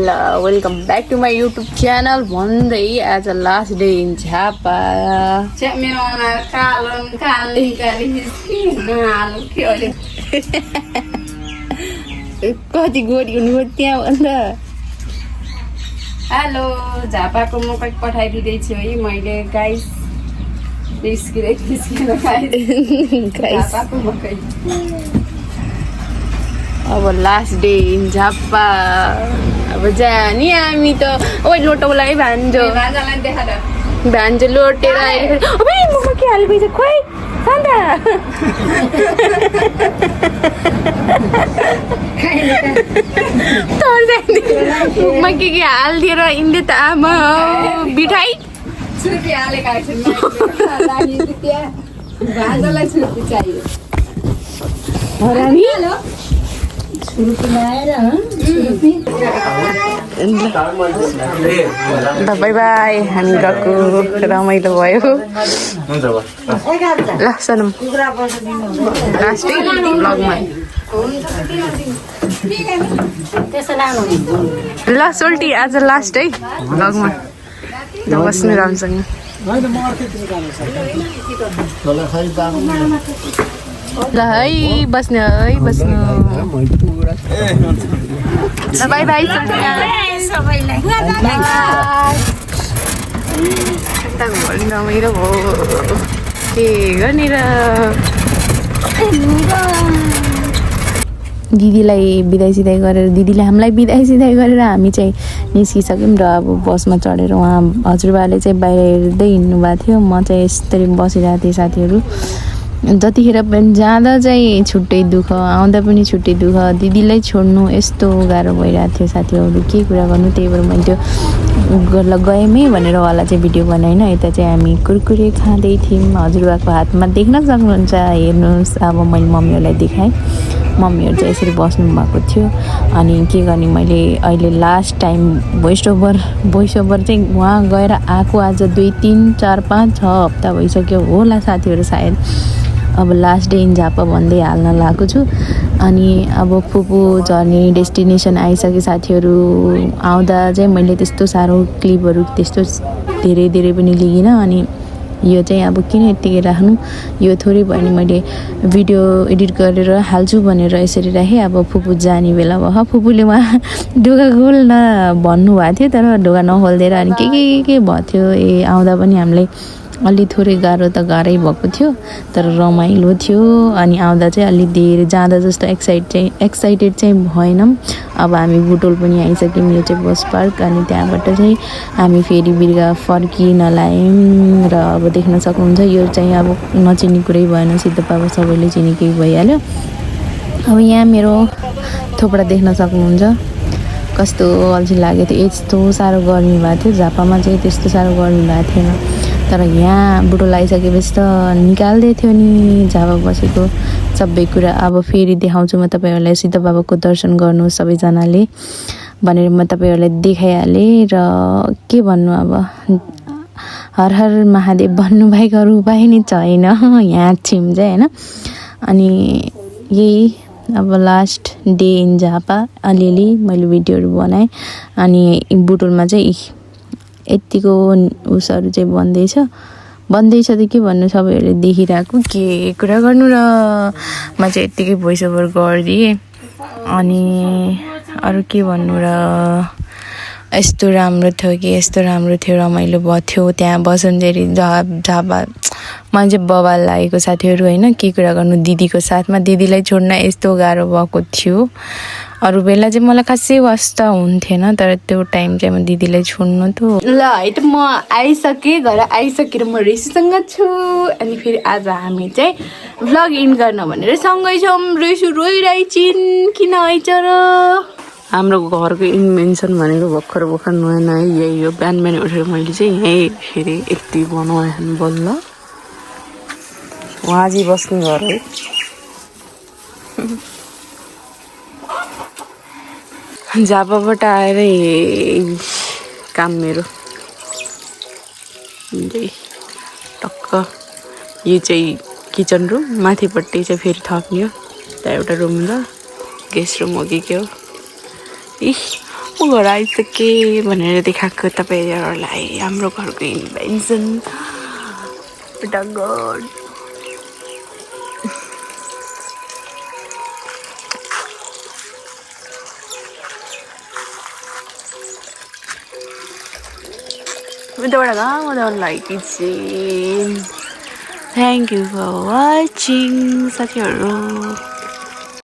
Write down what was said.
Hello, welcome back to my YouTube channel. One day as a last day in Japa. Check me on a calon kali कति गोरी त्यहाँ भन्दा hello झापाको मकै पठाइदिँदैछु है मैले गाइस निस्किँदै झापाको मकै अब लास्ट डे इन झापा अब जाने हामी त ओइ लोटोलाई भान्जो भान्जालाई देखा भान्जो लोटेर आएर अबे ममा के हालिरहेछ खोइ सन्ता मुखमा के हालिदिएर इन्डे त आमा मिठाई छुर्पी हालेका छन् भान्जालाई छुर्पी चाहियो बाई बाई हामी गएको रमाइलो भयो ल सनम लास्टै ब्लगमा ल सोल्टी आज लास्ट है ब्लगमा बस्नु राम्रोसँग ल है बस्नु ल बाई बाई सबैलाई रमाइलो भयो के गर्ने र दिदीलाई बिदाई सिधाई गरेर दिदीले हामीलाई बिदाई सिधाई गरेर हामी चाहिँ निस्किसक्यौँ र अब बसमा चढेर उहाँ हजुरबाले चाहिँ बाहिर हेर्दै हिँड्नु भएको थियो म चाहिँ यसरी बसिरहेको थिएँ साथीहरू जतिखेर पनि जाँदा चाहिँ छुट्टै दुःख आउँदा पनि छुट्टै दुःख दिदीलाई छोड्नु यस्तो गाह्रो भइरहेको थियो साथीहरू के कुरा गर्नु त्यही भएर मैले त्यो गएमै भनेर वाला चाहिँ भिडियो बनाएन यता चाहिँ हामी कुरकुरे खाँदै थियौँ हजुरबाको हातमा देख्न सक्नुहुन्छ हेर्नुहोस् अब मैले मम्मीहरूलाई देखाएँ मम्मीहरू चाहिँ यसरी बस्नु भएको थियो अनि के गर्ने मैले अहिले लास्ट टाइम भोइस ओभर चाहिँ वहाँ गएर आएको आज 2, 3, 4, 5, 6 हप्ता भइसक्यो होला साथीहरू सायद अब लास्ट डे इन झापा भन्दै हाल्न लागेको छु अनि अब फुपू झर्ने डेस्टिनेसन आइसके साथीहरू आउँदा चाहिँ मैले त्यस्तो साह्रो क्लिपहरू त्यस्तो धेरै पनि लिइनँ अनि यो चाहिँ अब किन यत्तिकै राख्नु यो थोरै भयो भने मैले भिडियो एडिट गरेर हाल्छु भनेर यसरी राखेँ अब फुपू जाने बेला भयो फुपूले उहाँ ढोका खोल्न भन्नुभएको थियो तर ढोका नखोलिदिएर अनि के भएको थियो आउँदा पनि हामीलाई अलि थोरै गाह्रो त गाह्रै भएको थियो तर रमाइलो थियो अनि आउँदा चाहिँ अलि धेरै जाँदा जस्तो एक्साइटेड चाहिँ भएनौँ अब हामी बुटोल पनि आइसक्यौँ यो चाहिँ बस पार्क अनि त्यहाँबाट चाहिँ हामी फेरि बिर्गा फर्किन लाग्यौँ र अब देख्न सक्नुहुन्छ यो चाहिँ अब नचिन्ने कुरै भएन सिद्धप्पा अब सबैले चिनेकै भइहाल्यो अब यहाँ मेरो थोपडा देख्न सक्नुहुन्छ कस्तो अल्छी लागेको थियो यस्तो साह्रो गर्मी भएको थियो झापामा चाहिँ त्यस्तो साह्रो गर्मी भएको थिएन तर यहाँ बुटोल आइसकेपछि त निकाल्दै थियो नि झापा बसेको सबै कुरा अब फेरि देखाउँछु म तपाईँहरूलाई सिद्ध बाबाको दर्शन गर्नु सबैजनाले भनेर म तपाईँहरूलाई देखाइहालेँ र के भन्नु अब हर हर महादेव भन्नुभएको अरू उपाय नै छैन यहाँ छिम चाहिँ होइन अनि यही अब लास्ट डे इन झापा अलिअलि मैले भिडियोहरू बनाएँ अनि बुटोलमा चाहिँ यतिको उसहरू चाहिँ बन्दैछ त के भन्नु सबैहरूले देखिरहेको के कुरा गर्नु र म चाहिँ यत्तिकै भोइस ओभर गरिदिएँ अनि अरू के भन्नु र यस्तो राम्रो थियो रमाइलो भयो थियो त्यहाँ बसुन्जेरी झापा मान्छे बवाल लागेको साथीहरू होइन के कुरा गर्नु दिदीको साथमा दिदीलाई छोड्न यस्तो गाह्रो भएको थियो अरू बेला चाहिँ मलाई खासै वास्ता हुन्थेन तर त्यो टाइम चाहिँ म दिदीलाई छोड्नु त ल है त म आइसकेँ घर आइसकेर म रेसीसँग छु अनि फेरि आज हामी चाहिँ भ्लग इन गर्न भनेर सँगै छौँ रेसु रोइरहेछिन् किन आइछ र हाम्रो घरको इन्भेन्सन भनेको भर्खर नयाँ यही हो बिहान उठेर मैले चाहिँ यहीँ फेरि यति बनाएँ बल्ल वहाँ चाहिँ बस्ने घर है झापाबाट आएर काम मेरो टक्क यो चाहिँ किचन रुम माथिपट्टि चाहिँ फेरि थप्ने हो। त्यहाँ एउटा रुम र गेस्ट रुम हो कि के हो। म घर आइसकेँ भनेर देखाएको तपाईँहरूलाई हाम्रो घरको इन्भेन्सन डङ्गर उताबाट गाउँलाई एकैछिन थ्याङ्क यू फर वाचिङ साथीहरू